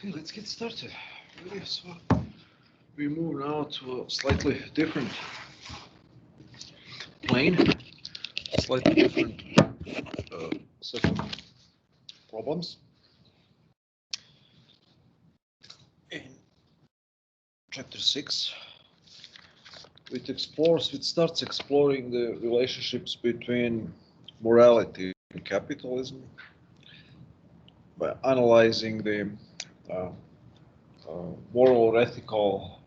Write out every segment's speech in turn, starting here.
Okay, let's get started. Really, so we move now to a slightly different plane, slightly different set of problems. In chapter 6, it starts exploring the relationships between morality and capitalism by analyzing the moral or ethical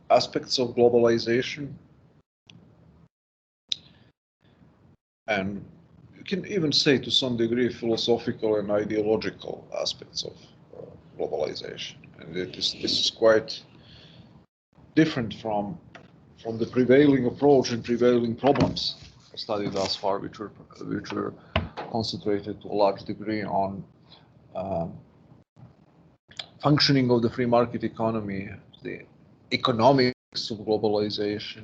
aspects of globalization, and you can even say to some degree philosophical and ideological aspects of globalization. And this is quite different from the prevailing approach and prevailing problems studied thus far, which were concentrated to a large degree on functioning of the free market economy, the economics of globalization,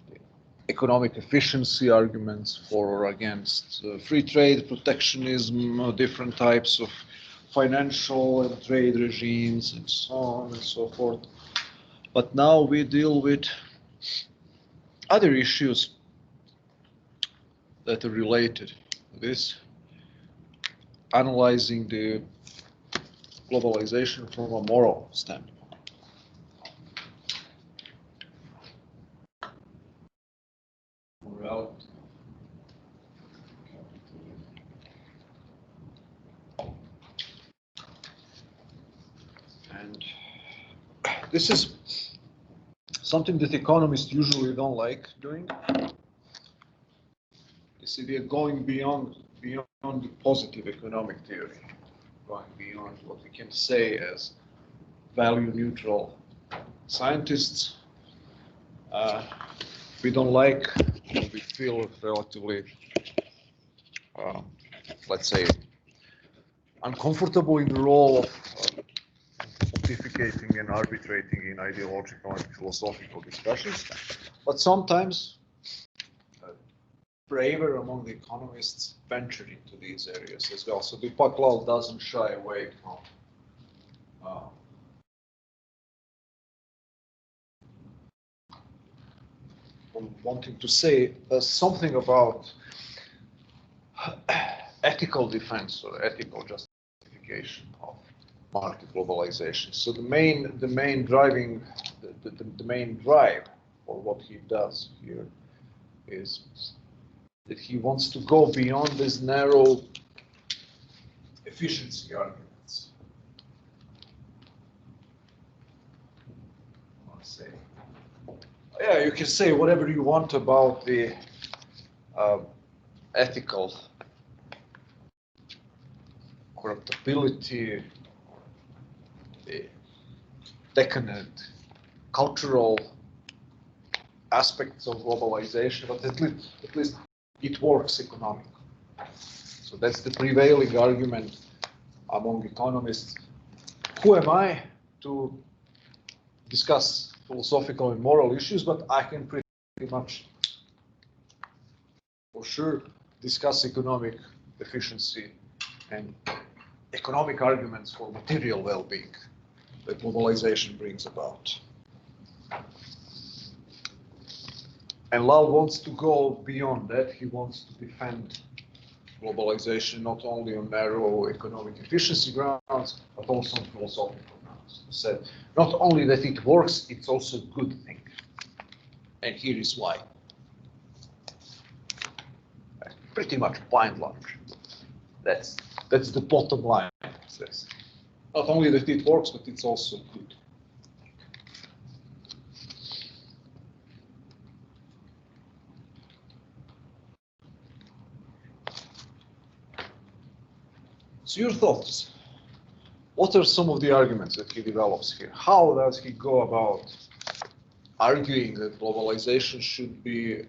the economic efficiency arguments for or against free trade, protectionism, different types of financial and trade regimes, and so on and so forth. But now we deal with other issues that are related to this, analyzing the globalization from a moral standpoint. Morality. And this is something that economists usually don't like doing. You see, we are going beyond the positive economic theory, going beyond what we can say as value neutral scientists. We don't like, we feel relatively, let's say, uncomfortable in the role of pontificating and arbitrating in ideological and philosophical discussions. But sometimes braver among the economists venture into these areas as well. So Dupac-Lal doesn't shy away from wanting to say something about ethical defense or ethical justification of market globalization. So the main drive for what he does here is that he wants to go beyond these narrow efficiency arguments. Let's say, yeah, you can say whatever you want about the ethical corruptibility, the decadent cultural aspects of globalization, but at least it works economically. So that's the prevailing argument among economists. Who am I to discuss philosophical and moral issues, but I can pretty much, for sure, discuss economic efficiency and economic arguments for material well-being that globalization brings about. And Lal wants to go beyond that. He wants to defend globalization not only on narrow economic efficiency grounds, but also on philosophical grounds. He said not only that it works, it's also a good thing. And here is why. Pretty much by and large. That's the bottom line, he says. Not only that it works, but it's also good. So your thoughts, what are some of the arguments that he develops here? How does he go about arguing that globalization should be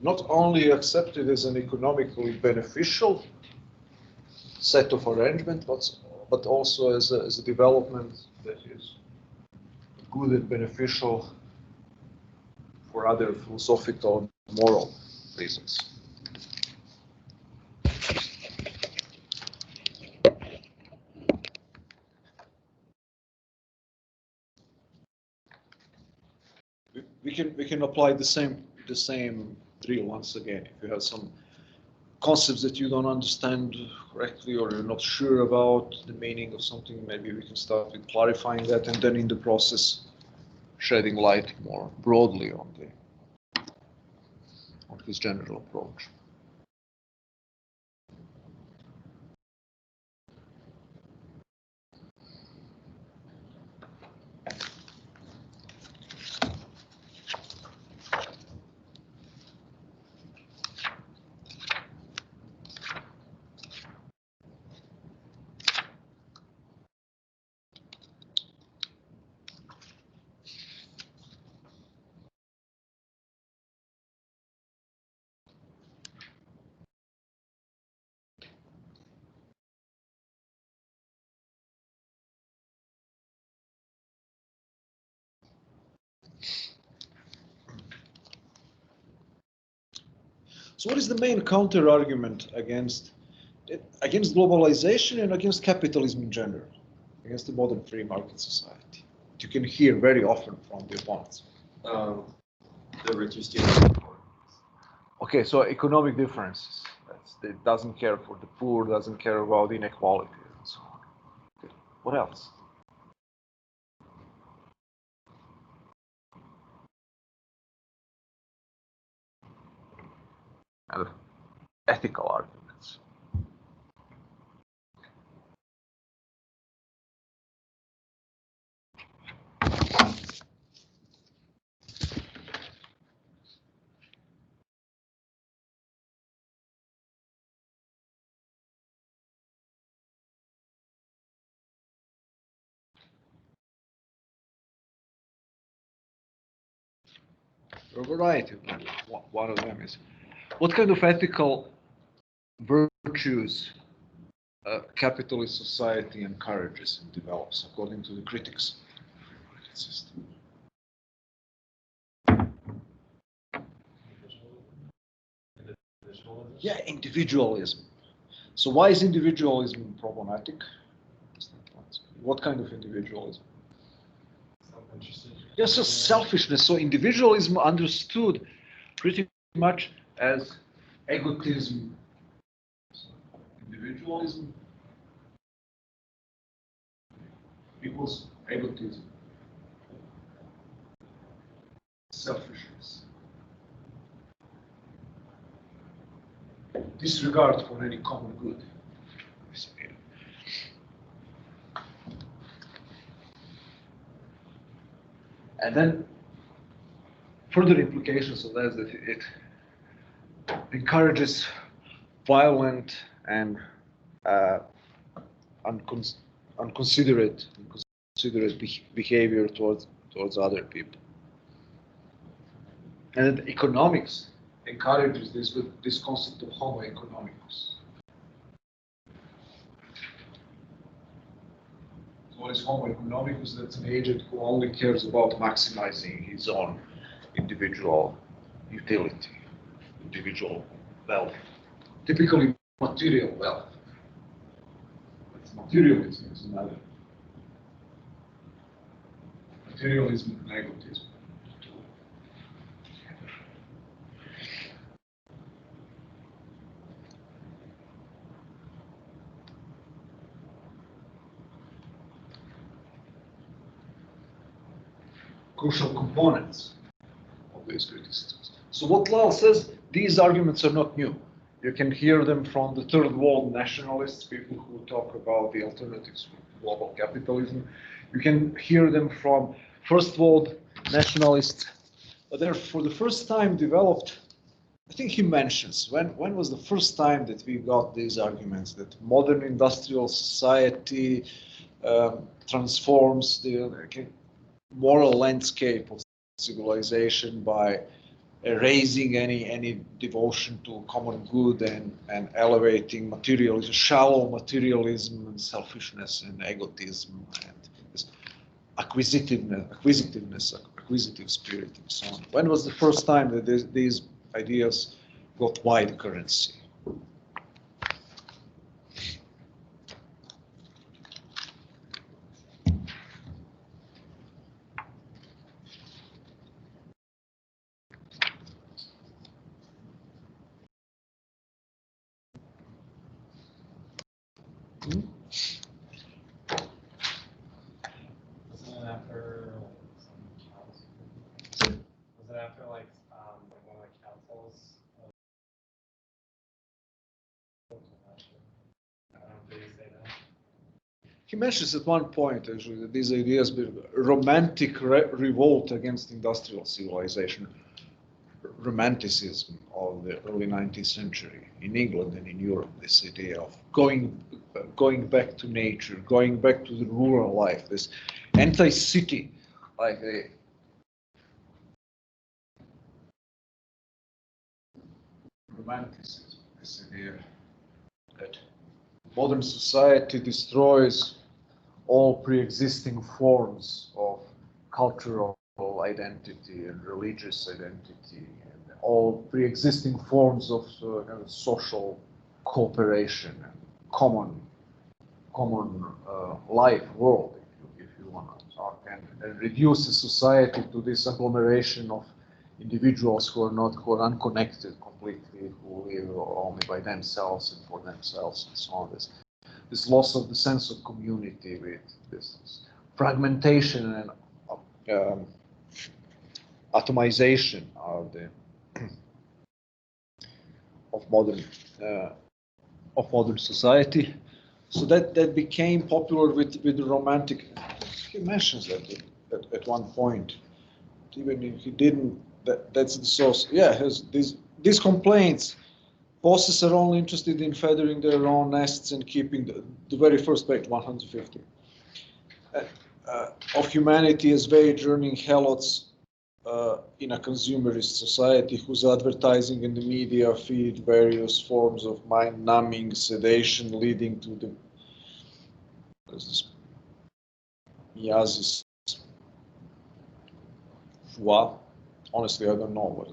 not only accepted as an economically beneficial set of arrangements, but also as a development that is good and beneficial for other philosophical and moral reasons? we can apply the same drill once again. If you have some concepts that you don't understand correctly or you're not sure about the meaning of something, maybe we can start with clarifying that, and then in the process shedding light more broadly on this general approach. So what is the main counter argument against globalization and against capitalism in general, against the modern free market society? You can hear very often from the opponents. The richest students. Okay, so economic differences. It doesn't care for the poor, doesn't care about inequality, and so on. Okay. What else? And ethical arguments. A variety of them. One of them is, what kind of ethical virtues a capitalist society encourages and develops, according to the critics of the market system? Yeah, individualism. So why is individualism problematic? What kind of individualism? Yes, so selfishness. So individualism understood pretty much as egotism. So individualism equals egotism. Selfishness. Disregard for any common good. And then further implications of that is that it encourages violent and unconsiderate behavior towards other people. And economics encourages this concept of homo economicus. So what is homo economicus? That's an agent who only cares about maximizing his own individual utility, individual wealth, typically material wealth. But materialism is another. Materialism and egotism. Crucial components of these criticisms. So what Lal says, these arguments are not new. You can hear them from the third world nationalists, people who talk about the alternatives to global capitalism. You can hear them from first world nationalists, but they're for the first time developed. I think he mentions, when was the first time that we got these arguments that modern industrial society transforms the moral landscape of civilization by erasing any devotion to common good and elevating materialism, shallow materialism and selfishness and egotism and this acquisitive spirit and so on. When was the first time that these ideas got wide currency? Hmm? Wasn't it after some council? Was it after like one of the councils? I don't know, did he say that? He mentions at one point actually that these ideas be romantic revolt against industrial civilization, romanticism of the early 19th century in England and in Europe. This idea of going back to nature, going back to the rural life, this anti-city, like the romanticism, this idea that modern society destroys all pre-existing forms of cultural identity and religious identity and all pre-existing forms of social cooperation and common life world, if you want to talk, and reduces society to this agglomeration of individuals who are unconnected completely, who live only by themselves and for themselves and so on. This loss of the sense of community with this fragmentation and atomization of the of modern society. So that became popular with the romantic. He mentions that at one point, even if he didn't. That's the source. Yeah, these complaints. Bosses are only interested in feathering their own nests and keeping the very first page, 150, of humanity as wage earning helots in a consumerist society whose advertising and the media feed various forms of mind numbing sedation leading to the miasms. Honestly, I don't know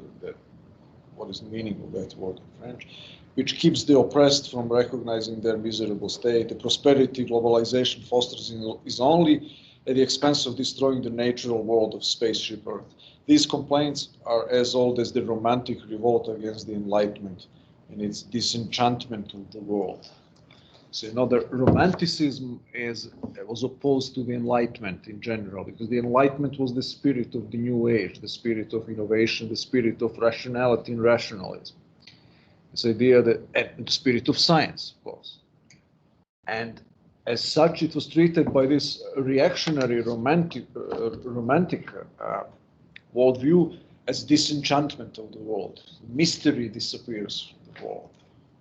what is the meaning of that word in French, which keeps the oppressed from recognizing their miserable state. The prosperity globalization fosters is only at the expense of destroying the natural world of spaceship Earth. These complaints are as old as the romantic revolt against the Enlightenment and its disenchantment of the world. So, the romanticism was opposed to the Enlightenment in general, because the Enlightenment was the spirit of the New Age, the spirit of innovation, the spirit of rationality and rationalism. This idea and the spirit of science, of course. And as such, it was treated by this reactionary romantic worldview as disenchantment of the world. Mystery disappears from the world.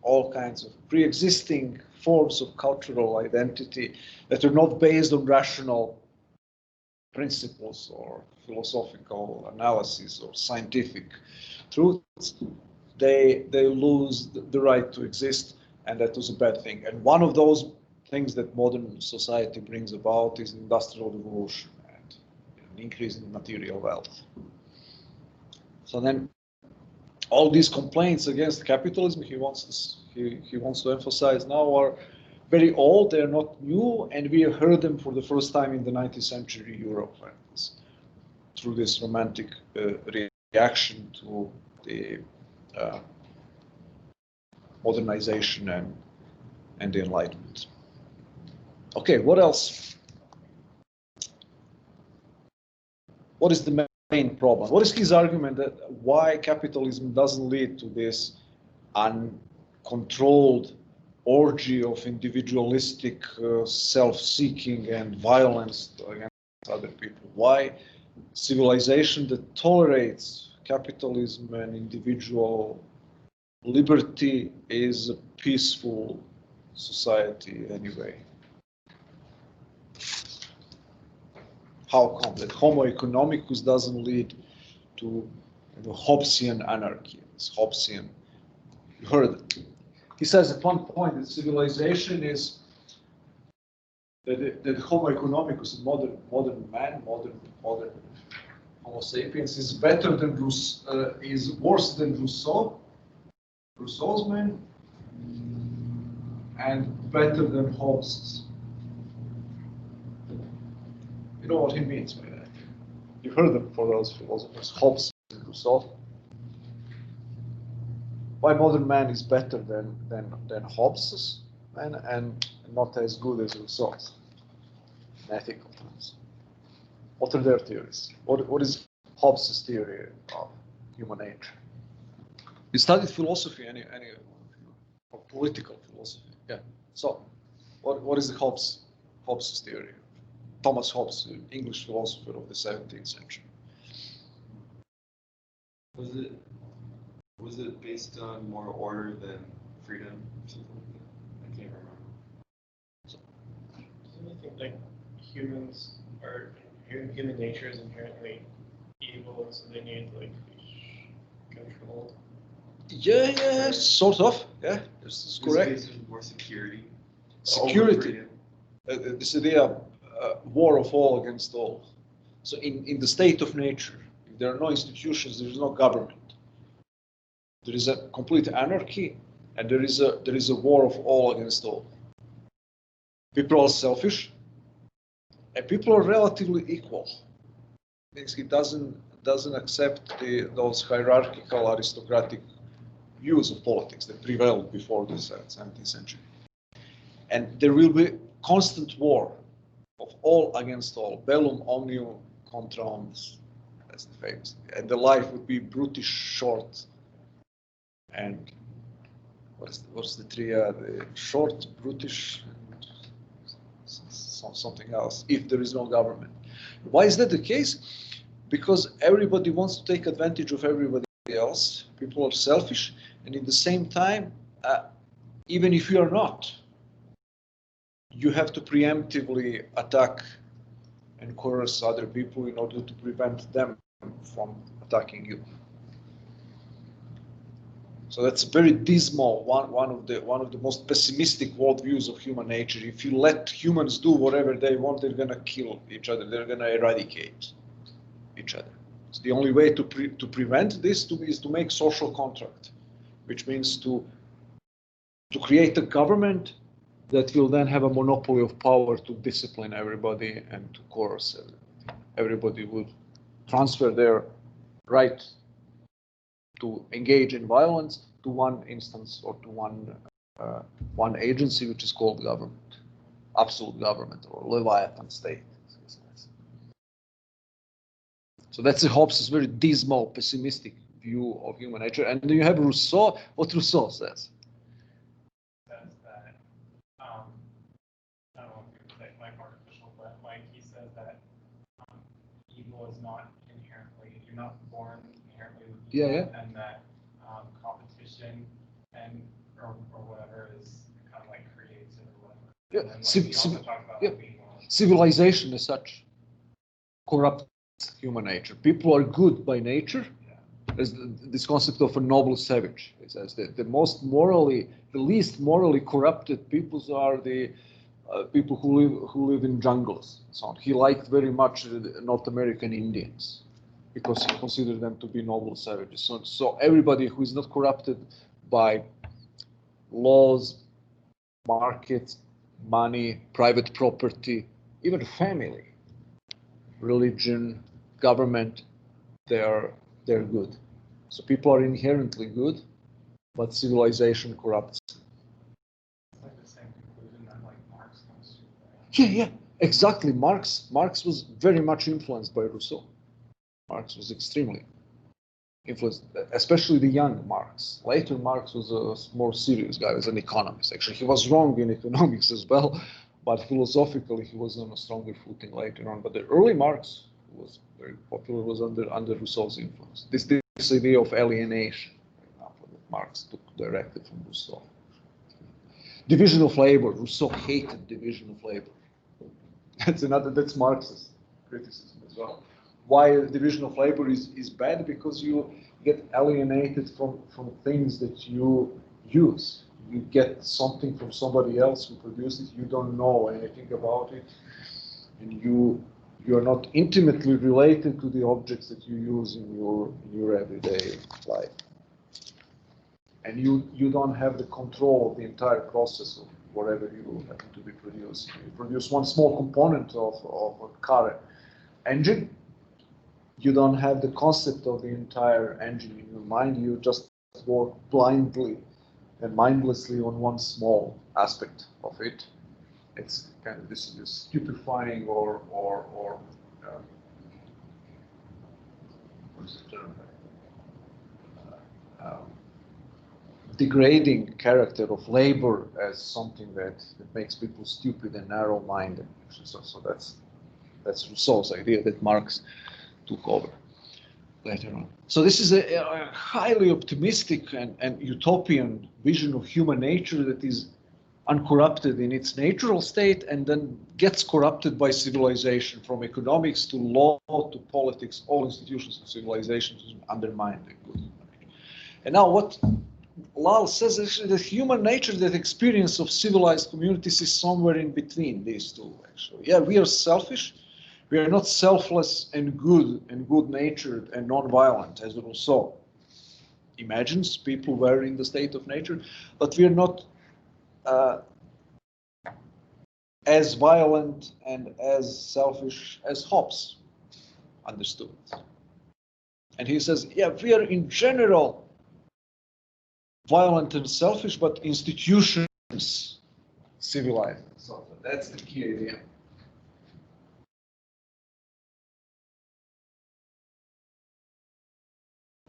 All kinds of pre-existing forms of cultural identity that are not based on rational principles or philosophical analysis or scientific truths, they lose the right to exist, and that was a bad thing. And one of those things that modern society brings about is the Industrial Revolution and an increase in material wealth. So then all these complaints against capitalism he wants to emphasize now are very old, they're not new, and we heard them for the first time in the 19th century Europe through this romantic reaction to the modernization and the Enlightenment. Okay, what else? What is the main problem? What is his argument that why capitalism doesn't lead to this uncontrolled orgy of individualistic self-seeking and violence against other people? Why civilization that tolerates capitalism and individual liberty is a peaceful society anyway? How come that Homo economicus doesn't lead to Hobbesian anarchy? This Hobbesian, you heard it. He says at one point that civilization is that Homo economicus, modern man, modern Homo sapiens, is better than is worse than Rousseau's man, and better than Hobbes's. You know what he means by that? You heard them for those philosophers, Hobbes and Rousseau. Why modern man is better than Hobbes's? and not as good as Rousseau's in ethical terms. What are their theories? What is Hobbes' theory of human nature? You studied philosophy, any or political philosophy? Yeah. So, what is the Hobbes' theory? Thomas Hobbes, the English philosopher of the 17th century. Was it based on more order than freedom or something like that? I can't remember. Doesn't you think like humans are human nature is inherently evil, so they need to like be controlled? Yeah, sort of. Yeah, this is correct. Based on more security. Security. This idea, war of all against all. So in the state of nature, if there are no institutions, there is no government. There is a complete anarchy, and there is a war of all against all. People are selfish, and people are relatively equal. Means it doesn't accept those hierarchical aristocratic views of politics that prevailed before the 17th century. And there will be constant war of all against all, bellum omnium contra omnes. That's the famous. And the life would be brutish short. And what's the triad? Short, brutish, and something else, if there is no government. Why is that the case? Because everybody wants to take advantage of everybody else. People are selfish, and at the same time, even if you are not, you have to preemptively attack and coerce other people in order to prevent them from attacking you. So that's very dismal, one of the most pessimistic worldviews of human nature. If you let humans do whatever they want, they're going to kill each other. They're going to eradicate each other. So the only way to prevent this is to make social contract, which means to create a government that will then have a monopoly of power to discipline everybody and to coerce everybody. Everybody would transfer their right to engage in violence to one instance or to one agency, which is called government, absolute government, or Leviathan state. So that's Hobbes' very dismal, pessimistic view of human nature. And then you have Rousseau. What Rousseau says? Says that I don't know if it's like artificial, but like he says that evil is not inherently, you're not born inherently with evil, and that competition and or whatever is kind of like creates it or whatever. Yeah. And then, like, he also talks about being civilization as such corrupts human nature. People are good by nature. There's this concept of a noble savage. It says that the least morally corrupted peoples are the people who live in jungles. So he liked very much the North American Indians because he considered them to be noble savages. So everybody who is not corrupted by laws, markets, money, private property, even family, religion, government, they're good. So people are inherently good, but civilization corrupts. It's like the same conclusion that like Marx comes to. Yeah, exactly. Marx was very much influenced by Rousseau. Marx was extremely influenced, especially the young Marx. Later, Marx was a more serious guy, was an economist. Actually, he was wrong in economics as well, but philosophically, he was on a stronger footing later on. But the early Marx, who was very popular, was under Rousseau's influence. This idea of alienation, for example, that Marx took directly from Rousseau. Division of labor. Rousseau hated division of labor. That's Marx's criticism as well. Why division of labor is bad? Because you get alienated from things that you use. You get something from somebody else who produced it. You don't know anything about it, and you are not intimately related to the objects that you use in your everyday life. And you don't have the control of the entire process of whatever you happen to be producing. You produce one small component of a car engine. You don't have the concept of the entire engine in your mind. You just work blindly and mindlessly on one small aspect of it. It's kind of this stupefying or what's the term? Degrading character of labor as something that makes people stupid and narrow-minded. So that's Rousseau's idea that Marx took over later on. So this is a highly optimistic and utopian vision of human nature that is uncorrupted in its natural state and then gets corrupted by civilization, from economics to law to politics. All institutions of civilization undermine the good. And now what Lal says actually that human nature, that experience of civilized communities, is somewhere in between these two, actually. Yeah, we are selfish. We are not selfless and good-natured and non-violent, as Rousseau imagines people were in the state of nature, but we are not as violent and as selfish as Hobbes understood. And he says, yeah, we are in general violent and selfish, but institutions civilized. So that's the key idea.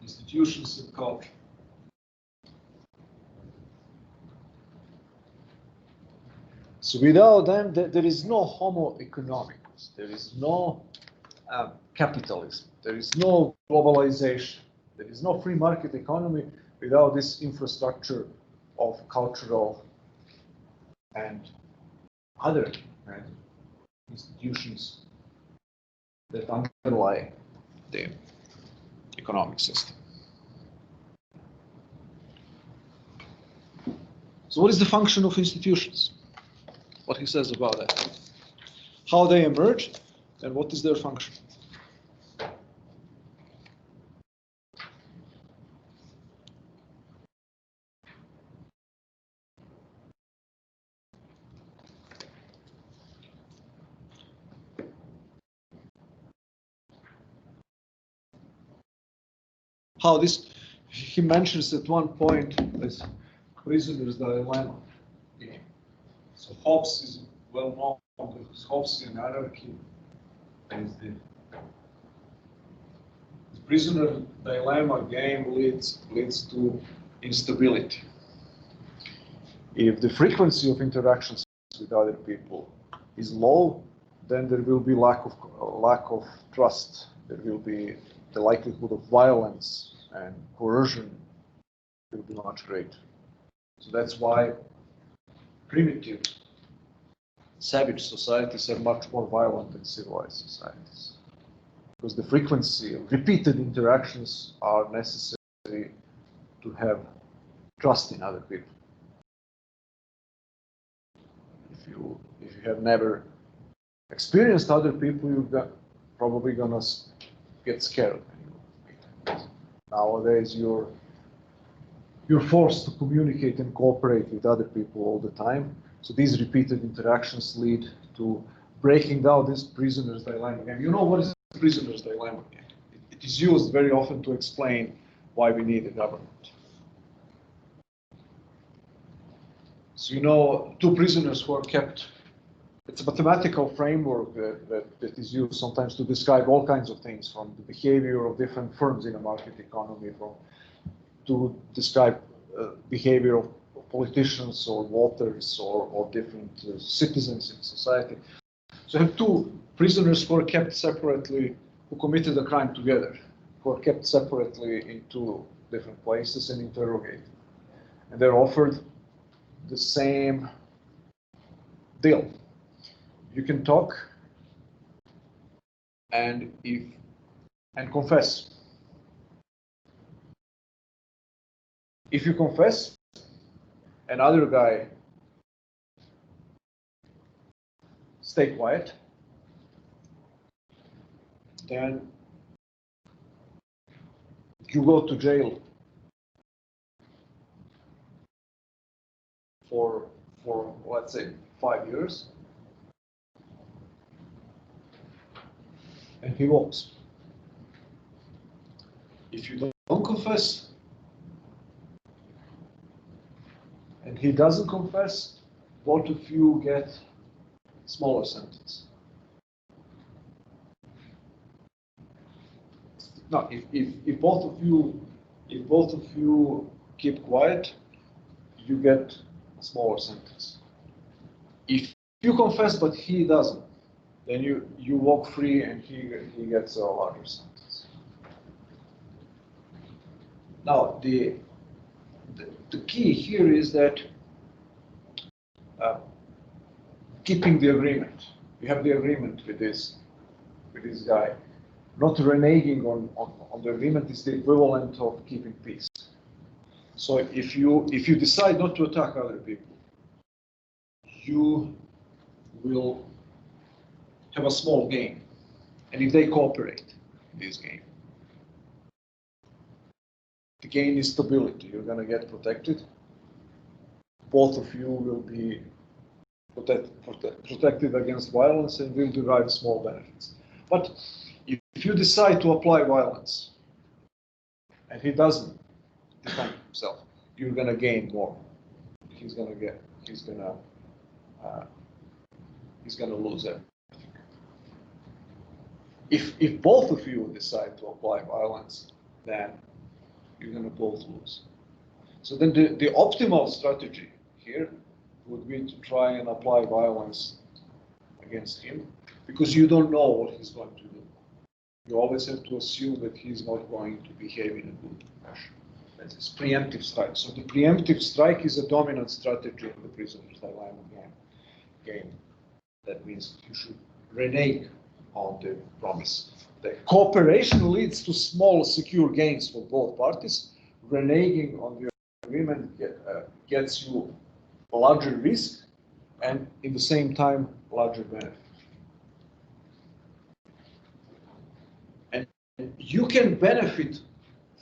Institutions and culture. So without them, there is no homo economicus. There is no capitalism. There is no globalization. There is no free market economy without this infrastructure of cultural and other institutions that underlie the economic system. So what is the function of institutions? What he says about that. How they emerge and what is their function. How this, he mentions at one point this prisoner's dilemma. So Hobbes is well known because Hobbesian anarchy is the prisoner dilemma game leads to instability. If the frequency of interactions with other people is low, then there will be lack of trust. There will be the likelihood of violence and coercion will be much greater. So that's why primitive, savage societies are much more violent than civilized societies, because the frequency of repeated interactions are necessary to have trust in other people. If you have never experienced other people, you're probably gonna get scared. Nowadays, you're forced to communicate and cooperate with other people all the time. So these repeated interactions lead to breaking down this prisoner's dilemma game. You know what is the prisoner's dilemma game? It is used very often to explain why we need a government. So you know, two prisoners who are kept. It's a mathematical framework that is used sometimes to describe all kinds of things, from the behavior of different firms in a market economy, to describe behavior of politicians or voters or different citizens in society. So you have two prisoners who are kept separately, who committed a crime together, who are kept separately in two different places and interrogated. And they're offered the same deal. You can talk and confess. If you confess, another guy stay quiet, then you go to jail for let's say 5 years, and he walks. If you don't confess, and he doesn't confess, both of you get smaller sentence. No, if both of you keep quiet, you get a smaller sentence. If you confess but he doesn't, then you walk free and he gets a larger sentence. Now the key here is that keeping the agreement. You have the agreement with this guy. Not reneging on the agreement is the equivalent of keeping peace. So if you decide not to attack other people, you will have a small gain. And if they cooperate in this game, the gain is stability. You're going to get protected. Both of you will be protected against violence and will derive small benefits. But if you decide to apply violence and he doesn't defend himself, you're going to gain more. He's going to lose everything. If both of you decide to apply violence, then you're going to both lose. So then the optimal strategy here would be to try and apply violence against him, because you don't know what he's going to do. You always have to assume that he's not going to behave in a good fashion. That's preemptive strike. So the preemptive strike is a dominant strategy in the prisoner's dilemma game. That means you should renege on the promise. The cooperation leads to small, secure gains for both parties. Reneging on the agreement gets you a larger risk and, in the same time, larger benefit. And you can benefit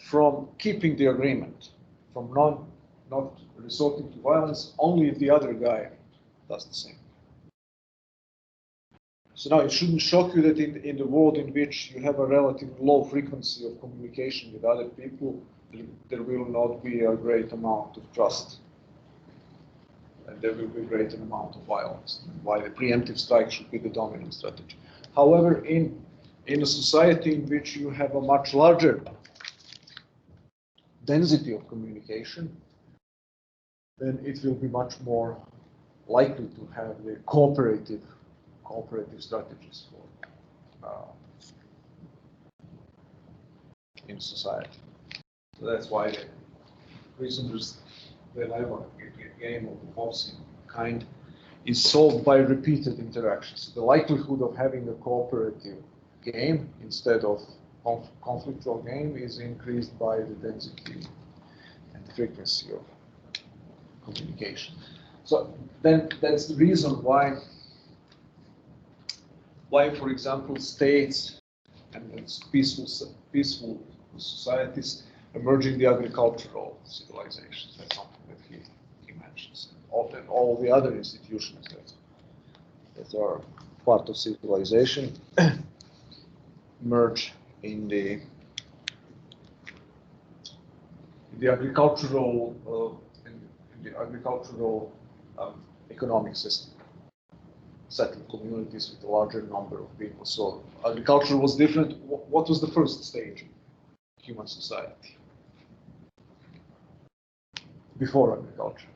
from keeping the agreement, from not resorting to violence, only if the other guy does the same. So now it shouldn't shock you that in the world in which you have a relatively low frequency of communication with other people, there will not be a great amount of trust. And there will be a great amount of violence. Why the preemptive strike should be the dominant strategy. However, in a society in which you have a much larger density of communication, then it will be much more likely to have the cooperative strategies for in society. So that's why the prisoners dilemma game of the boxing kind is solved by repeated interactions. The likelihood of having a cooperative game instead of conflictual game is increased by the density and frequency of communication. So then that's the reason why, for example, states and peaceful societies emerging the agricultural civilizations. That's something that he mentions. And all the other institutions that are part of civilization merge in the agricultural economic system. Settled communities with a larger number of people. So agriculture was different. What was the first stage of human society before agriculture?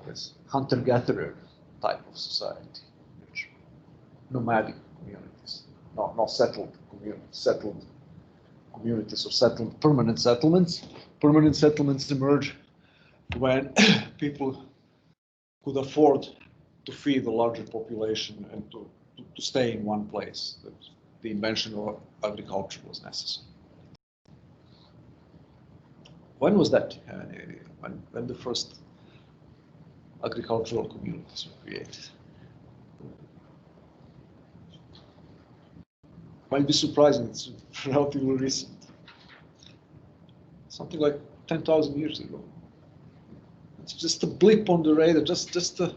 This hunter-gatherer type of society, which nomadic communities, not settled communities, settled communities or permanent settlements. Permanent settlements emerge when people could afford to feed a larger population and to stay in one place. The invention of agriculture was necessary. When was that? When the first agricultural communities were created? Might be surprising, it's relatively recent. Something like 10,000 years ago. It's just a blip on the radar, just a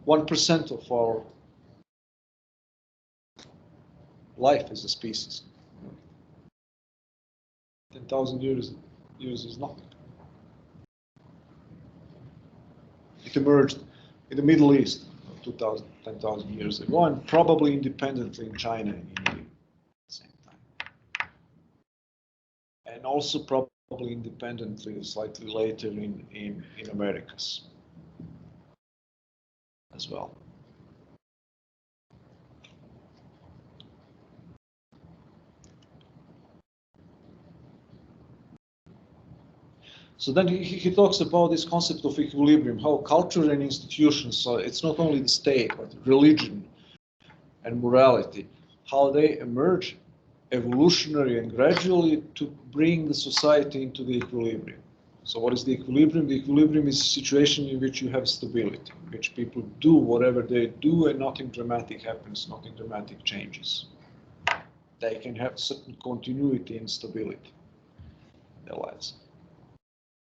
1% of our life as a species. 10,000 years is nothing. It emerged in the Middle East 10,000 years ago, and probably independently in China and India at the same time. And also probably independently slightly later in Americas as well. So then he talks about this concept of equilibrium, how culture and institutions, so it's not only the state, but religion and morality, how they emerge evolutionary and gradually to bring the society into the equilibrium. So what is the equilibrium? The equilibrium is a situation in which you have stability, in which people do whatever they do and nothing dramatic happens, nothing dramatic changes. They can have certain continuity and stability in their lives.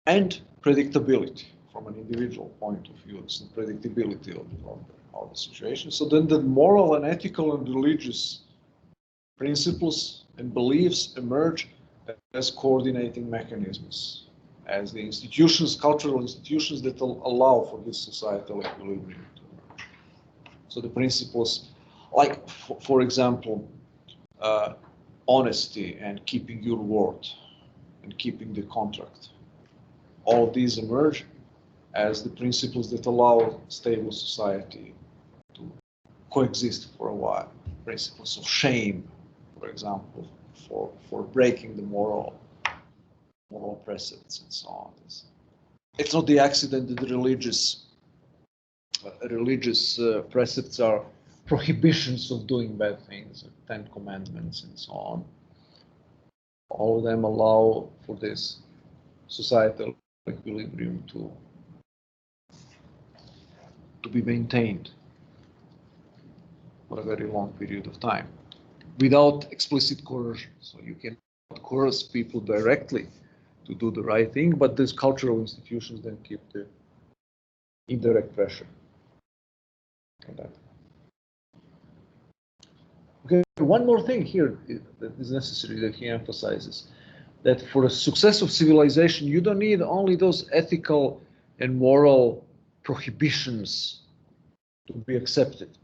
And predictability from an individual point of view, it's the predictability of the situation. So then the moral and ethical and religious principles and beliefs emerge as coordinating mechanisms, as the institutions, cultural institutions that will allow for this societal equilibrium to emerge. So the principles, like for example, honesty and keeping your word and keeping the contract. All of these emerge as the principles that allow stable society to coexist for a while. Principles of shame, for example, for breaking the moral precepts and so on. It's not the accident that the religious precepts are prohibitions of doing bad things, 10 commandments and so on. All of them allow for this societal equilibrium to be maintained for a very long period of time without explicit coercion. So you cannot coerce people directly to do the right thing, but these cultural institutions then keep the indirect pressure on that. Okay, one more thing here that is necessary that he emphasizes, that for a success of civilization, you don't need only those ethical and moral prohibitions to be accepted.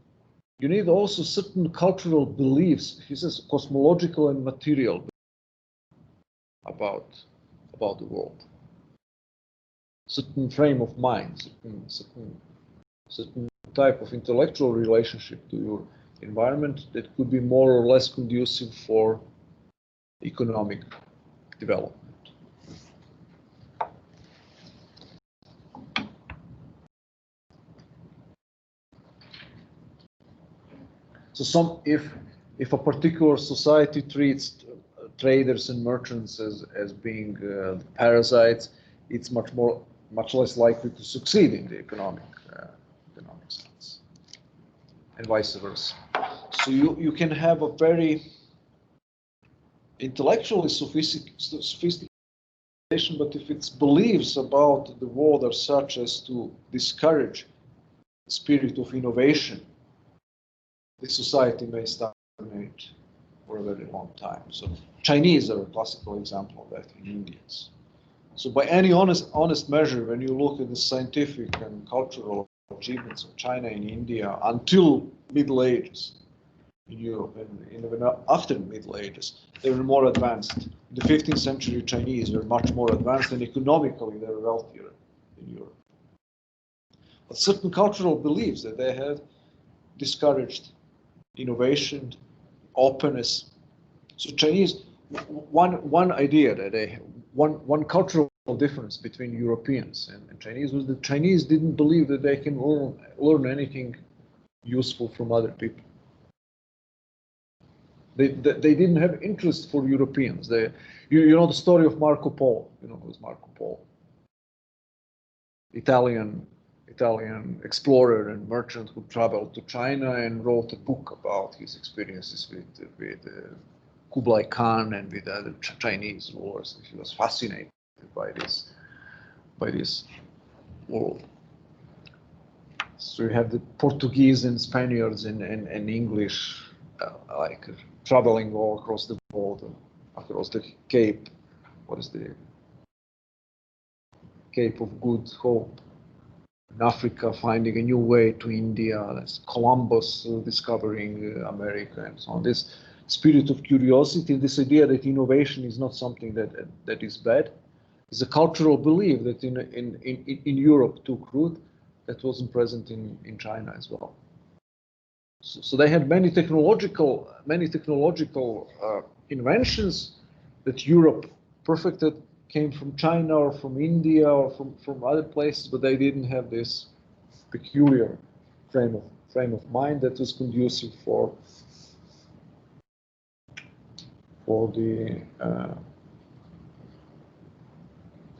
You need also certain cultural beliefs, he says cosmological and material, about the world. Certain frame of mind, certain type of intellectual relationship to your environment that could be more or less conducive for economic development. So if a particular society treats traders and merchants as being parasites, it's much less likely to succeed in the economic sense, and vice versa. So you can have a very intellectually sophisticated, but if its beliefs about the world are such as to discourage the spirit of innovation, the society may stagnate for a very long time. So Chinese are a classical example of that in Indians. So by any honest measure, when you look at the scientific and cultural achievements of China and India until Middle Ages in Europe and even after the Middle Ages, they were more advanced. In the 15th century, Chinese were much more advanced, and economically they were wealthier in Europe. But certain cultural beliefs that they had discouraged innovation, openness. So Chinese, one idea that they had, one cultural difference between Europeans and Chinese was that Chinese didn't believe that they can learn anything useful from other people. They didn't have interest for Europeans. You know the story of Marco Polo. You know who's Marco Polo? Italian explorer and merchant who traveled to China and wrote a book about his experiences with Kublai Khan and with other Chinese rulers. He was fascinated by this world. So you have the Portuguese and Spaniards and English like traveling all across the world, across the Cape what is the Cape of Good Hope, in Africa finding a new way to India, that's Columbus discovering America and so on. This spirit of curiosity, this idea that innovation is not something that is bad, is a cultural belief that in Europe took root that wasn't present in China as well. So they had many technological inventions that Europe perfected, came from China or from India or from other places, but they didn't have this peculiar frame of mind that was conducive for the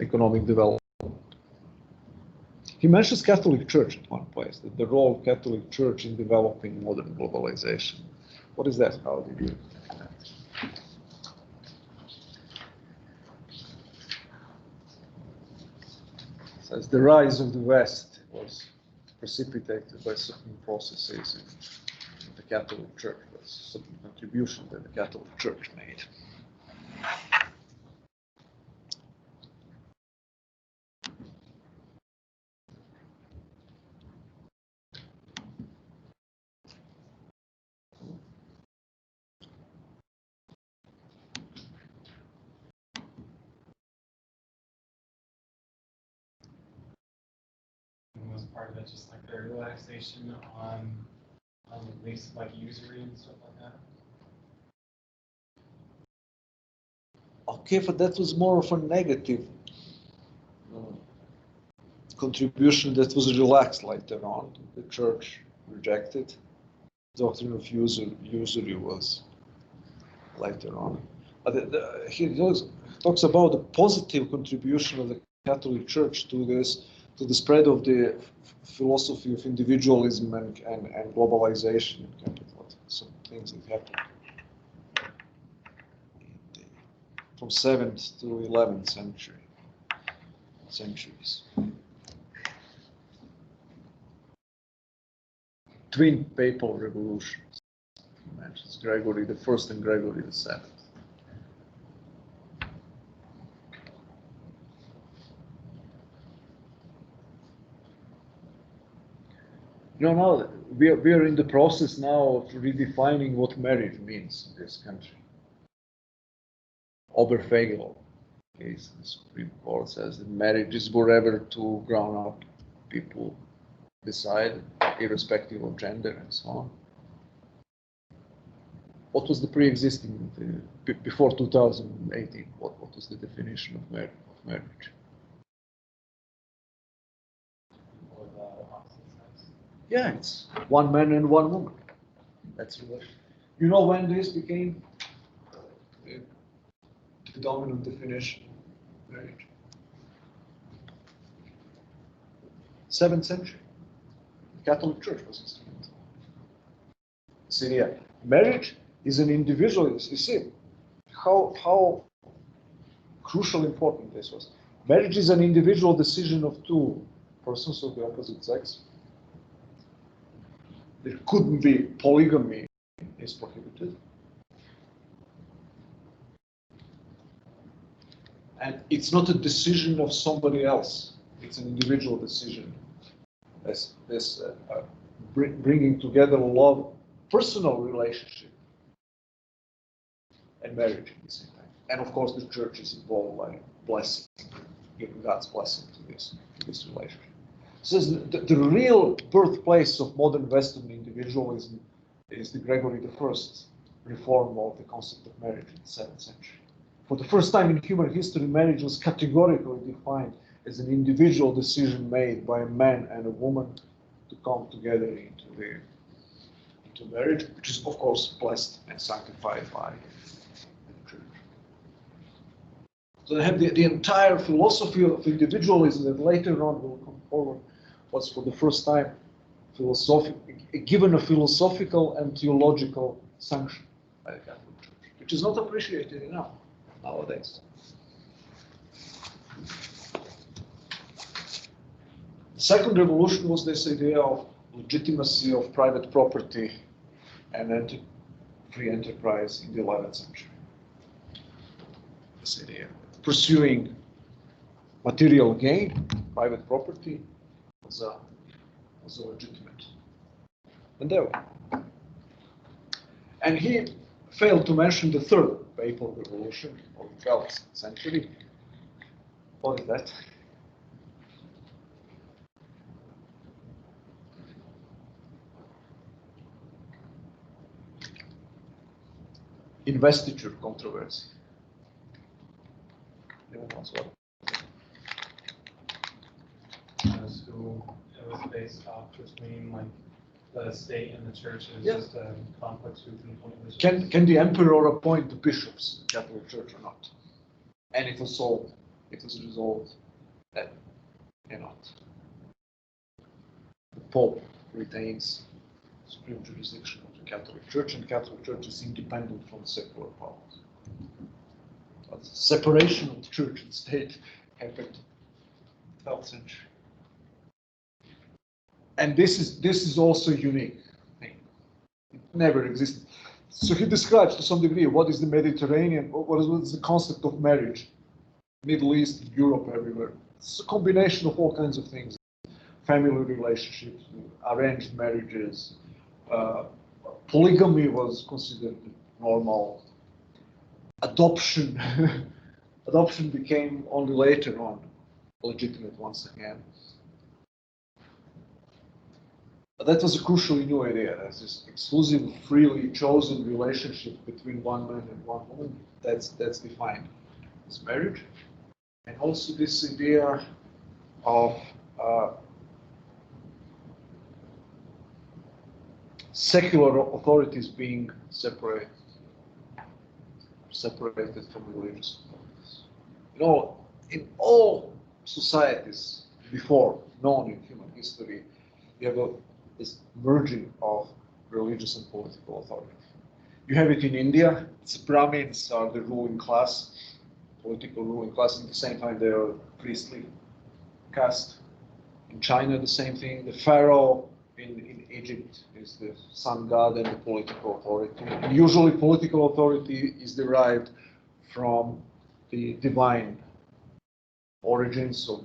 economic development. He mentions Catholic Church at one place, that the role of Catholic Church in developing modern globalization. What is that? How did you? Says the rise of the West was precipitated by certain processes in the Catholic Church, by certain contribution that the Catholic Church made. Was part of it just like the relaxation on at least like usury and stuff like that? Okay, but that was more of a negative contribution that was relaxed later on. The church rejected. The doctrine of usury was later on. But he talks about the positive contribution of the Catholic Church to the spread of the philosophy of individualism and globalization, and kind of some things that happened from 7th to 11th centuries. Twin papal revolutions. He mentions Gregory the First and Gregory the Seventh. Now we are in the process now of redefining what marriage means in this country. Oberfagel case, the Supreme Court says that marriage is wherever two grown-up people decide, irrespective of gender and so on. What was the pre-existing before 2018? What was the definition of marriage? Yeah, it's one man and one woman. That's relation. You know when this became the dominant definition of marriage? 7th century. The Catholic Church was instrumental. Syria. Marriage is an individual. You see how crucial important this was. Marriage is an individual decision of two persons of the opposite sex. There couldn't be polygamy, is prohibited. And it's not a decision of somebody else. It's an individual decision. This bringing together love, personal relationship, and marriage at the same time. And of course, the church is involved by blessing, giving God's blessing to this relationship. So the real birthplace of modern Western individualism is the Gregory I reform of the concept of marriage in the 7th century. For the first time in human history, marriage was categorically defined as an individual decision made by a man and a woman to come together into marriage, which is of course blessed and sanctified by the church. So they have the entire philosophy of individualism that later on will come forward was for the first time given a philosophical and theological sanction by the Catholic Church, which is not appreciated enough nowadays. The second revolution was this idea of legitimacy of private property and free enterprise in the 11th century. This idea pursuing material gain, private property, was a legitimate endeavor. And he failed to mention the third papal revolution of the 12th century. What is that? Investiture controversy. So it was based off between like the state and the church. It was Yeah. just a conflict between religions. Can the emperor appoint the bishops in the Catholic Church or not? And it was solved. It was resolved that cannot. The Pope retains supreme jurisdiction of the Catholic Church, and the Catholic Church is independent from secular powers. But the separation of the church and state happened in the 12th century. And this is also a unique thing. It never existed. So he describes to some degree what is the Mediterranean, what is the concept of marriage, Middle East, Europe, everywhere. It's a combination of all kinds of things. Family relationships, arranged marriages, polygamy was considered normal. Adoption, adoption became only later on legitimate once again. But that was a crucially new idea. That's this exclusive, freely chosen relationship between one man and one woman. That's defined as marriage. And also this idea of secular authorities being separated from religious authorities. You know, in all societies before known in human history, you have this merging of religious and political authority. You have it in India. It's Brahmins are the ruling class, political ruling class. At the same time, they are priestly caste. In China, the same thing. The pharaoh in Egypt is the sun god and the political authority. And usually, political authority is derived from the divine origins. So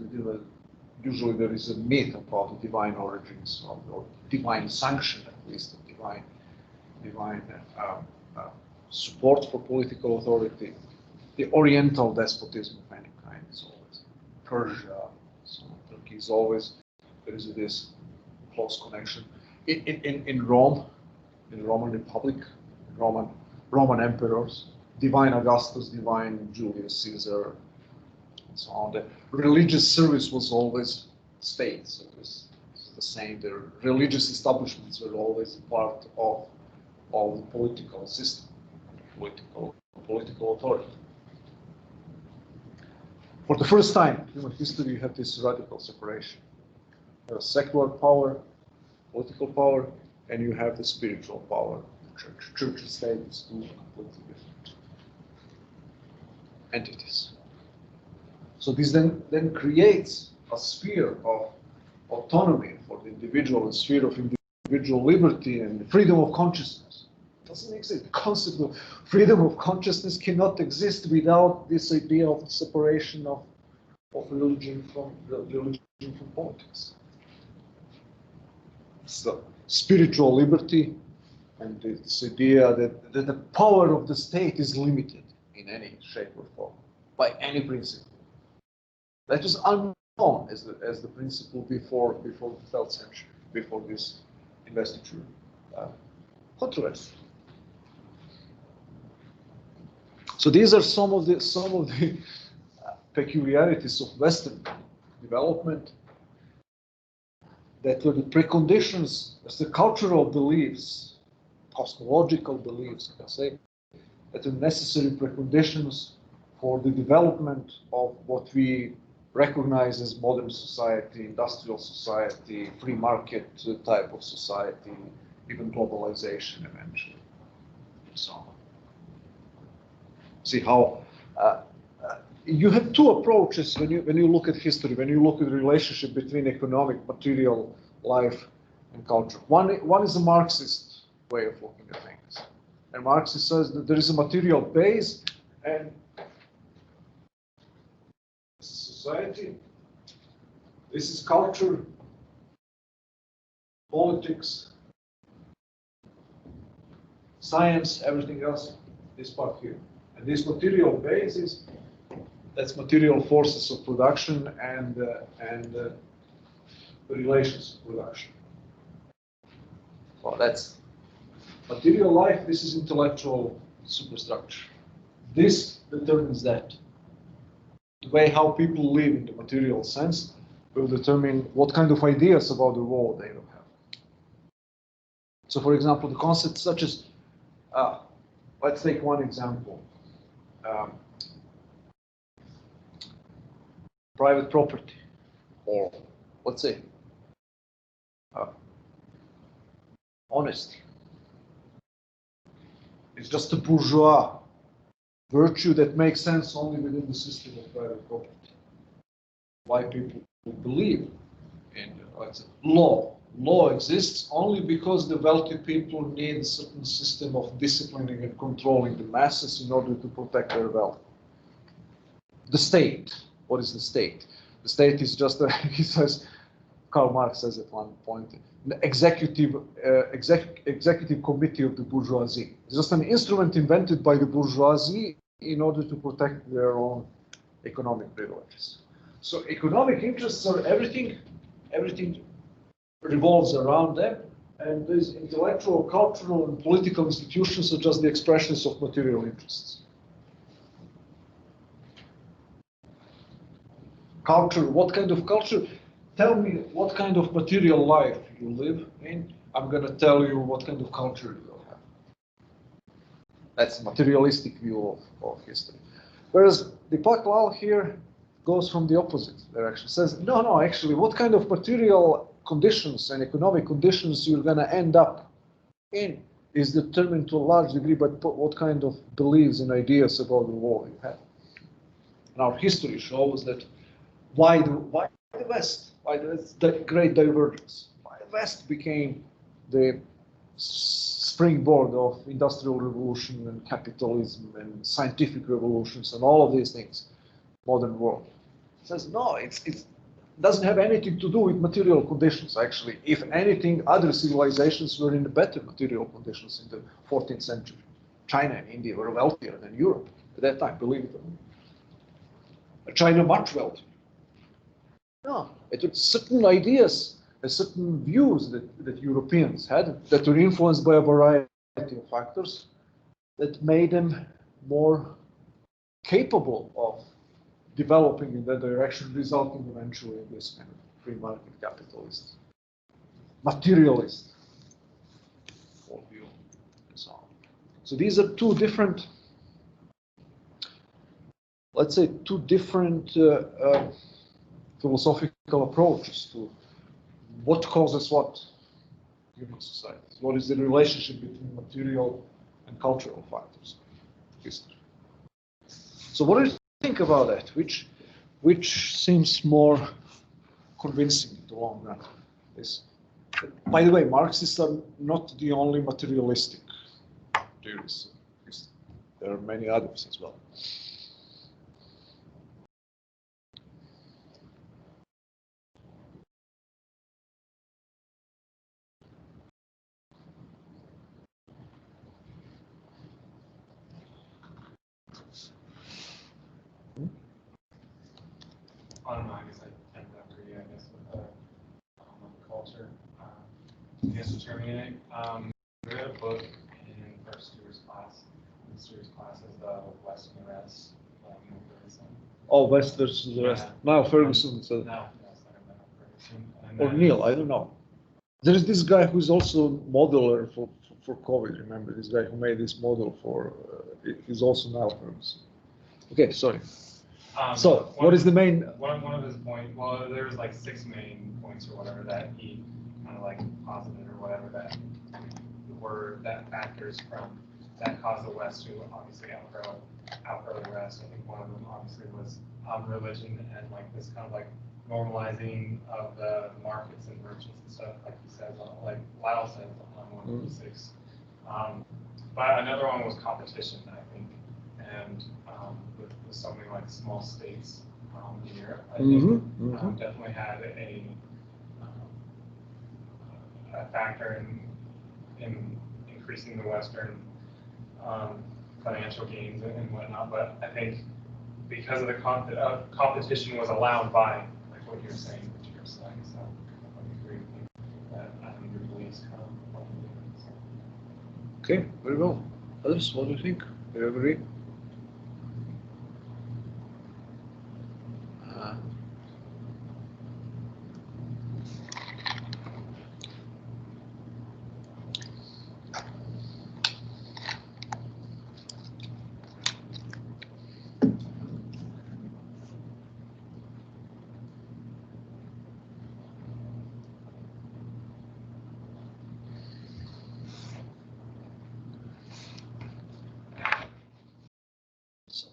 usually there is a myth about the divine origins or divine sanction, at least, of divine support for political authority. The Oriental despotism of any kind is always Persia, so Turkey is always, there is this close connection. In Rome, in the Roman Republic, Roman emperors, divine Augustus, divine Julius Caesar, and so on. The religious service was always state, so it was the same. The religious establishments were always part of the political system, political authority. For the first time in human history, you have this radical separation. You have secular power, political power, and you have the spiritual power, the church. Church and state is two completely different entities. So this then creates a sphere of autonomy for the individual, a sphere of individual liberty and freedom of consciousness. It doesn't exist. The concept of freedom of consciousness cannot exist without this idea of separation of religion from politics. So spiritual liberty and this idea that the power of the state is limited in any shape or form by any principle. That was unknown as the principle before the 12th century, before this investiture controversy. So these are some of the peculiarities of Western development that were the preconditions, as the cultural beliefs, cosmological beliefs, I can say, that are necessary preconditions for the development of what we recognize as modern society, industrial society, free market type of society, even globalization eventually, and so on. See how you have two approaches when you look at history, when you look at the relationship between economic, material life and culture. One is a Marxist way of looking at things. And Marxist says that there is a material base and society. This is culture, politics, science, everything else, this part here. And this material basis, that's material forces of production and the relations of production. Well, that's material life, this is intellectual superstructure. This determines that. The way how people live in the material sense will determine what kind of ideas about the world they will have. So for example, the concepts such as, let's take one example. Private property, or let's say, honesty. It's just a bourgeois virtue that makes sense only within the system of private property. Why people believe in law. Law exists only because the wealthy people need a certain system of disciplining and controlling the masses in order to protect their wealth. The state. What is the state? The state is just he says, Karl Marx says at one point, the executive committee of the bourgeoisie. It's just an instrument invented by the bourgeoisie in order to protect their own economic privileges. So economic interests are everything revolves around them, and these intellectual, cultural, and political institutions are just the expressions of material interests. Culture, what kind of culture? Tell me what kind of material life you live in. I'm going to tell you what kind of culture you will have. That's a materialistic view of history. Whereas the Paklal here goes from the opposite direction. Says, no, actually, what kind of material conditions and economic conditions you're going to end up in is determined to a large degree by what kind of beliefs and ideas about the world you have. And our history shows that why the West? Why the great divergence? Why the West became the springboard of industrial revolution and capitalism and scientific revolutions and all of these things, modern world. It says, no, it doesn't have anything to do with material conditions, actually. If anything, other civilizations were in better material conditions in the 14th century. China and India were wealthier than Europe at that time, believe it or not. China much wealthier. No, it was certain ideas and certain views that Europeans had that were influenced by a variety of factors that made them more capable of developing in that direction, resulting eventually in this kind of free market capitalist, materialist view, and so on. So these are two different, let's say, two different philosophical approaches to what causes what in societies. What is the relationship between material and cultural factors of history? So what do you think about that? Which seems more convincing in the long run? By the way, Marxists are not the only materialistic theorists. There are many others as well. I don't know, I guess I tend to agree, I guess, with the culture. I guess determining it. I read a book in first year's class. This year's class is the West and the Rest. Oh, West versus the rest. Now Ferguson said. No, it's not Ferguson. Or Neil, I don't know. There is this guy who's also modeler for COVID. Remember this guy who made this model for? He's also now Ferguson. Okay, sorry. So, what is the main? One of his points, well, there's like 6 main points or whatever that he kind of like posited or whatever that factors from that cause the West to obviously outgrow the rest. I think one of them obviously was religion and like this kind of like normalizing of the markets and merchants and stuff, like he says, like Lyle says on one of the 6. But another one was competition, I think, and with something like small states in Europe. I think Mhm. definitely had a factor in increasing the Western financial gains and whatnot. But I think because of the competition was allowed by like what you're saying, what you're saying. So I agree with you that your beliefs kind of what you do. So. Okay, very well. Others, what do you think? Do you agree? So,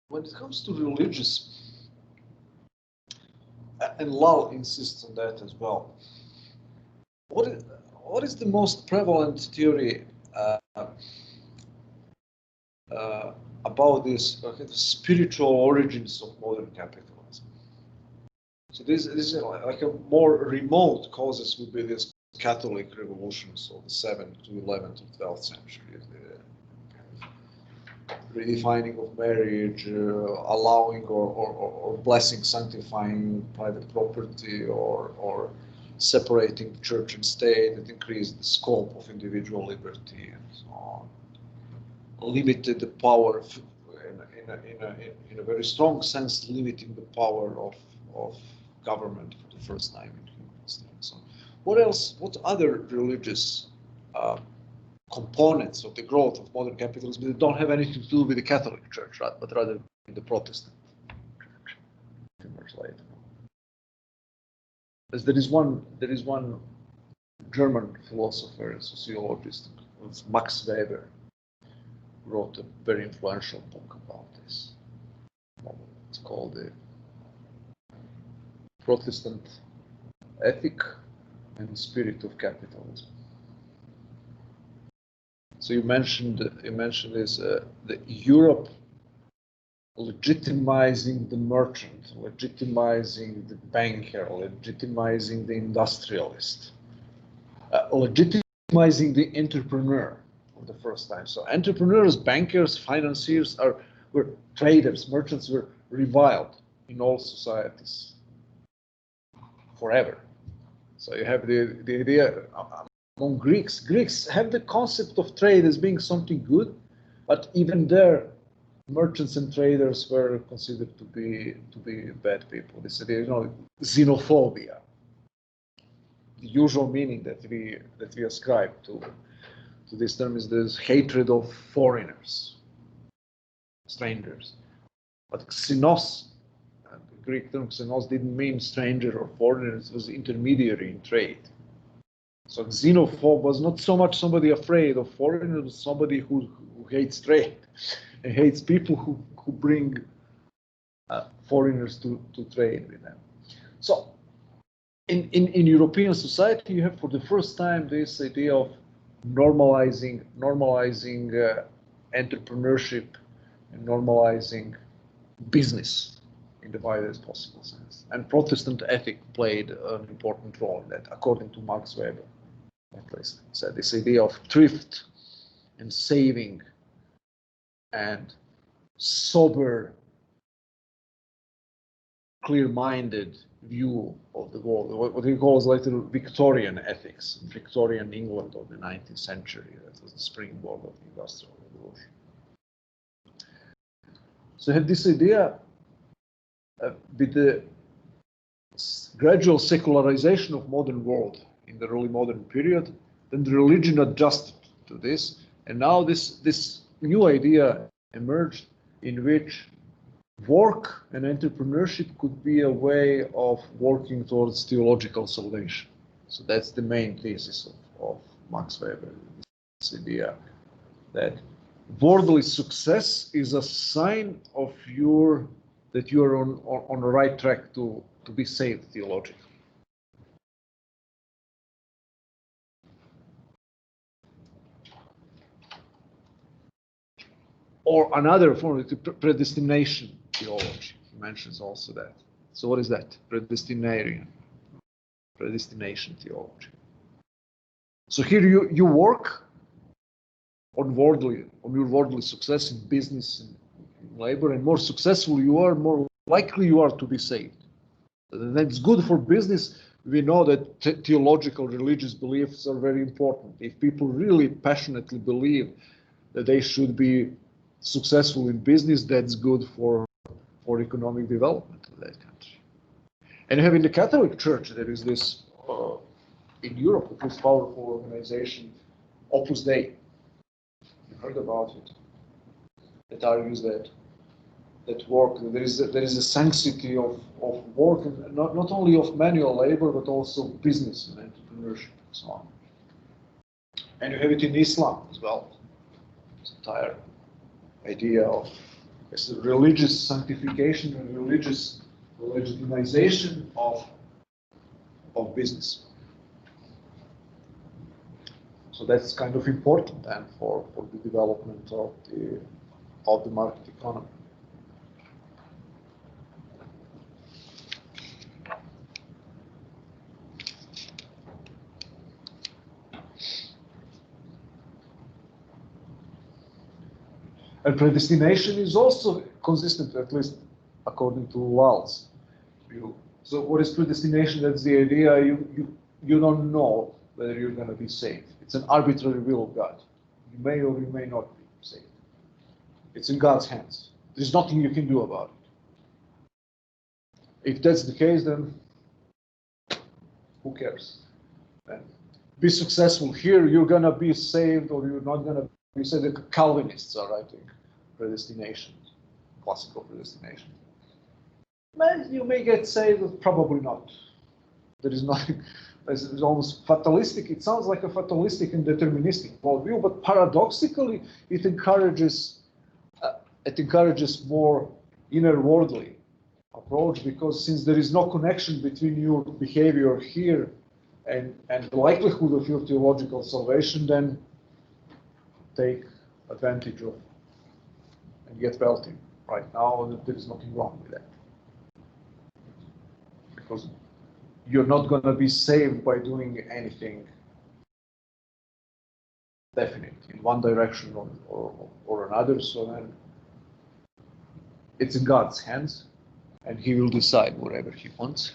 when it comes to religious, and Lal insists on that as well. What is the most prevalent theory about this spiritual origins of modern capitalism? So this is like a more remote causes would be this Catholic revolutions of the 7th to 11th to 12th century, the redefining of marriage, allowing or blessing, sanctifying private property, or separating church and state. It increased the scope of individual liberty and so on. Limited the power in a very strong sense, limiting the power of government for the first time in human history. So, what else? What other religious components of the growth of modern capitalism that don't have anything to do with the Catholic Church, right, but rather with the Protestant Church? As there is one German philosopher and sociologist, Max Weber, wrote a very influential book about this. It's called The Protestant Ethic and the Spirit of Capitalism. So you mentioned this the Europe legitimizing the merchant, legitimizing the banker, legitimizing the industrialist, legitimizing the entrepreneur for the first time. So entrepreneurs, bankers, financiers were traders, merchants were reviled in all societies forever. So you have the idea among Greeks. Greeks have the concept of trade as being something good, but even there, merchants and traders were considered to be bad people. This idea, xenophobia. The usual meaning that we ascribe to this term is this hatred of foreigners, strangers. But xenos, the Greek term xenos, didn't mean stranger or foreigner. It was intermediary in trade. So xenophobe was not so much somebody afraid of foreigners, but somebody who hates trade and hates people who bring foreigners to trade with them. So in European society, you have for the first time this idea of normalizing entrepreneurship and normalizing business in the widest possible sense. And Protestant ethic played an important role in that, according to Max Weber. So this idea of thrift and saving and sober, clear-minded view of the world, what he calls later Victorian ethics, Victorian England of the 19th century. That was the springboard of the Industrial Revolution. So you have this idea with the gradual secularization of modern world in the early modern period, then the religion adjusted to this, and now this new idea emerged in which work and entrepreneurship could be a way of working towards theological salvation. So that's the main thesis of Max Weber, this idea that worldly success is a sign of that you are on the right track to be saved theologically. Or another form of predestination theology. he mentions also that. So what is that? Predestination theology. So here you work on your worldly success in business and in labor, and more successful you are, more likely you are to be saved. And that's good for business. We know that theological, religious beliefs are very important. If people really passionately believe that they should be successful in business, that's good for economic development of that country. And you have in the Catholic Church, there is this, in Europe, this powerful organization, Opus Dei. You heard about it. That argues that work, there is a sanctity of work, and not only of manual labor, but also business and entrepreneurship and so on. And you have it in Islam as well. This entire idea of religious sanctification and religious legitimization of business. So that's kind of important then for the development of the market economy. And predestination is also consistent, at least according to Lals view. So what is predestination? That's the idea you don't know whether you're going to be saved. It's an arbitrary will of God. You may or you may not be saved. It's in God's hands. There's nothing you can do about it. If that's the case, then who cares? Then be successful here, you're going to be saved, or you're not going to be saved. The Calvinists are writing predestination, classical predestination. Man, you may get saved, but probably not. There is nothing. It's almost fatalistic. It sounds like a fatalistic and deterministic worldview, but paradoxically, it encourages more inner worldly approach, because since there is no connection between your behavior here and the likelihood of your theological salvation, then take advantage of and get wealthy. Right now, there is nothing wrong with that, because you're not going to be saved by doing anything definite in one direction or another. So then it's in God's hands, and He will decide whatever He wants.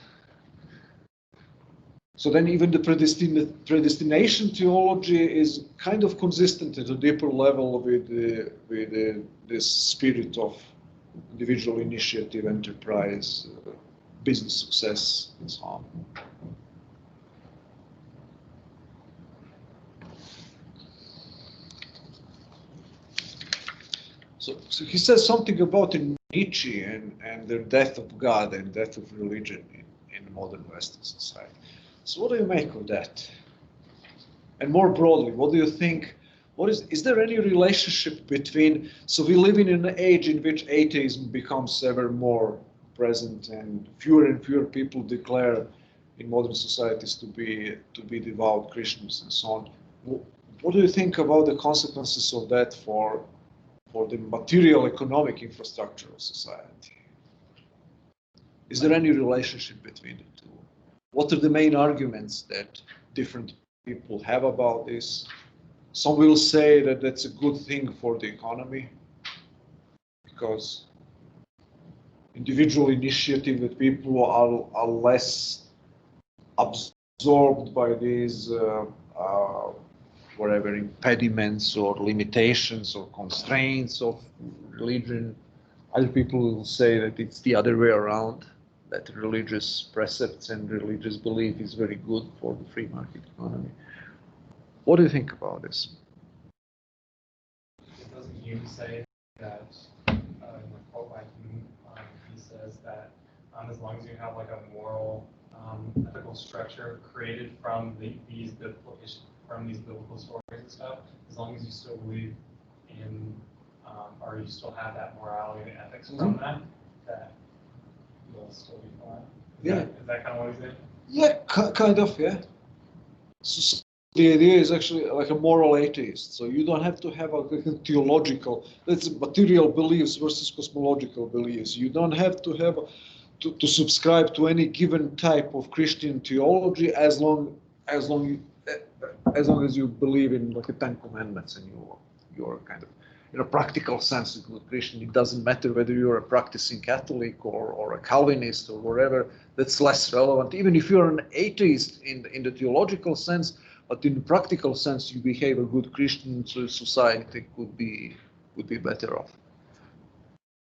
So then even the predestination theology is kind of consistent at a deeper level with this spirit of individual initiative, enterprise, business success, and so on. So he says something about Nietzsche and the death of God and death of religion in modern Western society. So what do you make of that? And more broadly, what do you think? Is there any relationship between? So we live in an age in which atheism becomes ever more present, and fewer people declare in modern societies to be devout Christians and so on. What do you think about the consequences of that for the material economic infrastructure of society? Is there any relationship between the two? What are the main arguments that different people have about this? Some will say that that's a good thing for the economy, because individual initiative, that people are less absorbed by these whatever impediments or limitations or constraints of religion. Other people will say that it's the other way around, that religious precepts and religious belief is very good for the free market economy. What do you think about this? Doesn't Hume say that, in a quote by Hume, he says that as long as you have like a moral, ethical structure created from these biblical stories and stuff, as long as you still believe in, or you still have that morality and ethics from that you'll still be fine. Is that kind of what he's saying? Yeah, kind of, yeah. So the idea is actually like a moral atheist. So you don't have to have a theological, that's material beliefs versus cosmological beliefs. You don't have to have to subscribe to any given type of Christian theology as long as as you believe in like the Ten Commandments and you're kind of in a practical sense a good Christian. It doesn't matter whether you're a practicing Catholic or a Calvinist or whatever. That's less relevant. Even if you're an atheist in the theological sense, but in the practical sense, you behave a good Christian, so society could be better off.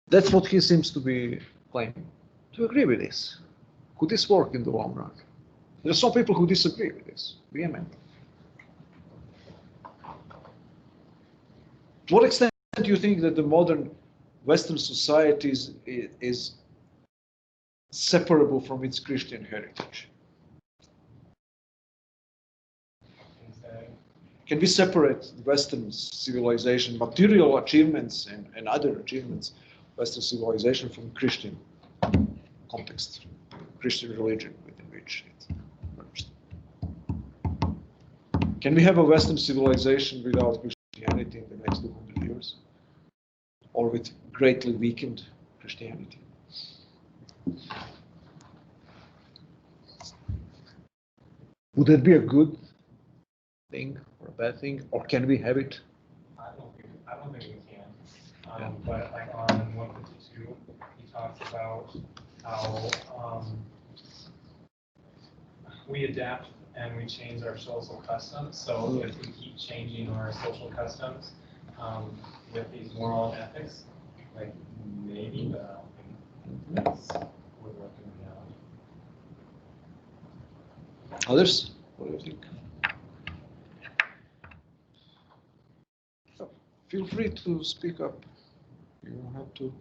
That's what he seems to be claiming. Do you agree with this? Could this work in the long run? There are some people who disagree with this vehemently. To what extent do you think that the modern Western society is separable from its Christian heritage? Can we separate Western civilization, material achievements and other achievements, Western civilization from Christian context, Christian religion within which it emerged? Can we have a Western civilization without Christianity in the next 200 years? Or with greatly weakened Christianity? Would that be a good thing or a bad thing, or can we have it? I don't think we can. But like on 152, he talks about how we adapt and we change our social customs. So if we keep changing our social customs with these moral and ethics, like maybe, but I don't think that's would work in reality. Others? What do you think? Feel free to speak up. You don't have to.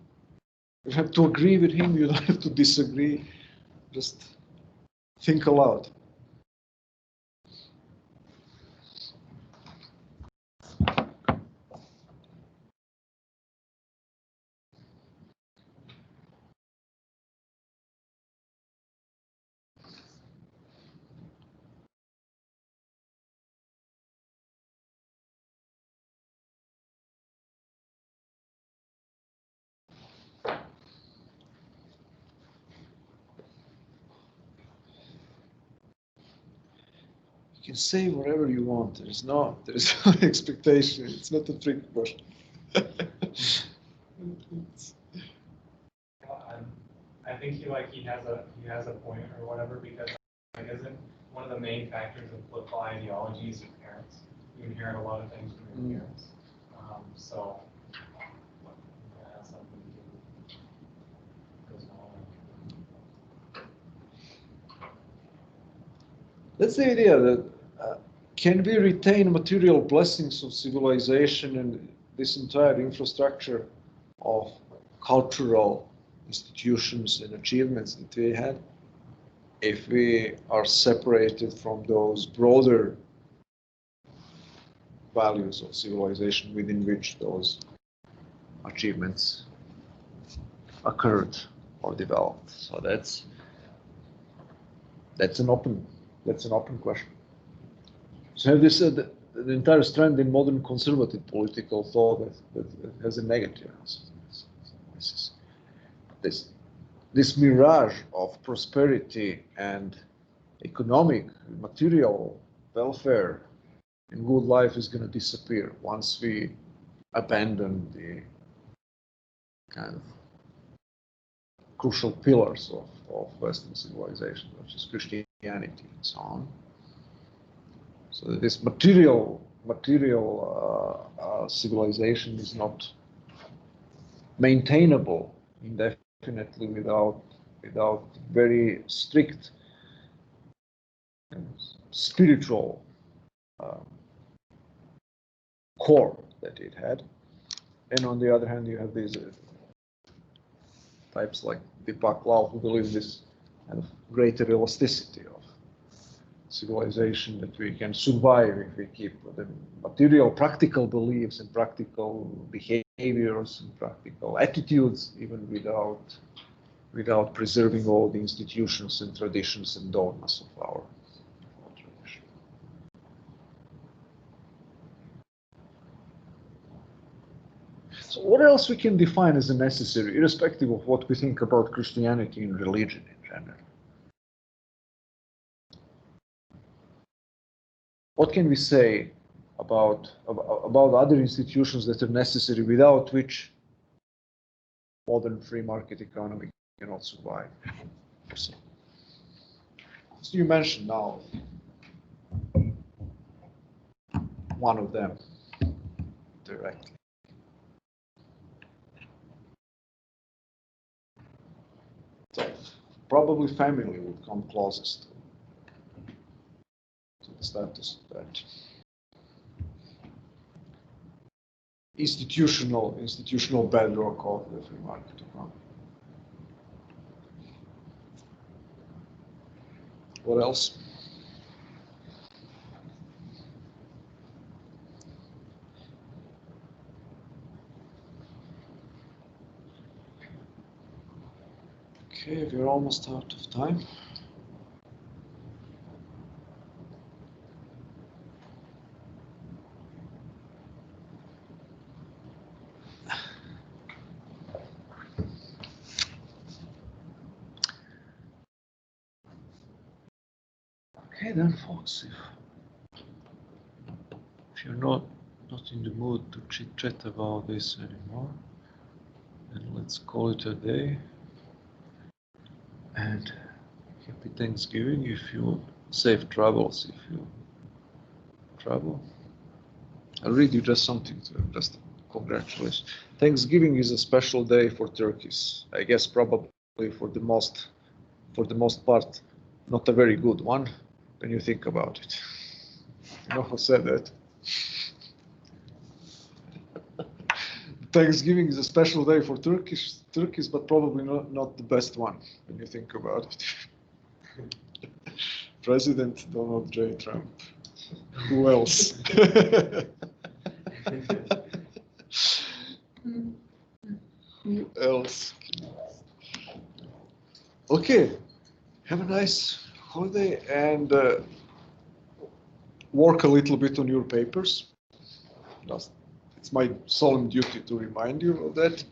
You have to agree with him. You don't have to disagree. Just think aloud. You can say whatever you want. There's no expectation. It's not a trick question. I think he has a point or whatever, because like isn't one of the main factors of political ideology is your parents. You inherit a lot of things from your parents. So that's something goes on. That's the idea that can we retain material blessings of civilization and this entire infrastructure of cultural institutions and achievements that we had if we are separated from those broader values of civilization within which those achievements occurred or developed? So that's an open question. So this the entire strand in modern conservative political thought that has a negative. This mirage of prosperity and economic, material welfare and good life is going to disappear once we abandon the kind of crucial pillars of Western civilization, which is Christianity and so on. So this material civilization is not maintainable indefinitely without very strict spiritual core that it had. And on the other hand, you have these types like Deepak Lal who believe in this kind of greater elasticity of civilization, that we can survive if we keep the material, practical beliefs and practical behaviors and practical attitudes, even without preserving all the institutions and traditions and dogmas of our tradition. So what else we can define as a necessary, irrespective of what we think about Christianity and religion in general? What can we say about other institutions that are necessary, without which modern free market economy cannot survive? So you mentioned now one of them directly. So probably family would come closest to the status of that. Institutional bedrock of the free market economy. What else? Okay, we're almost out of time. Okay then, folks, if you're not in the mood to chit-chat about this anymore, then let's call it a day. And happy Thanksgiving if you safe travels if you travel. I'll read you just something to just congratulations. Thanksgiving is a special day for turkeys. I guess probably for the most part, not a very good one when you think about it. You know who said that? Thanksgiving is a special day for turkeys, but probably not the best one when you think about it. President Donald J. Trump. Who else? Who else? Okay. Have a nice holiday and work a little bit on your papers. It's my solemn duty to remind you of that.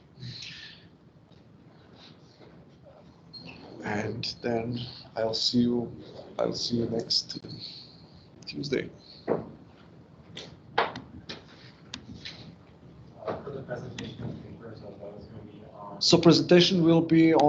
And then I'll see you next Tuesday. For the presentation of papers, I was going to be on. So presentation will be on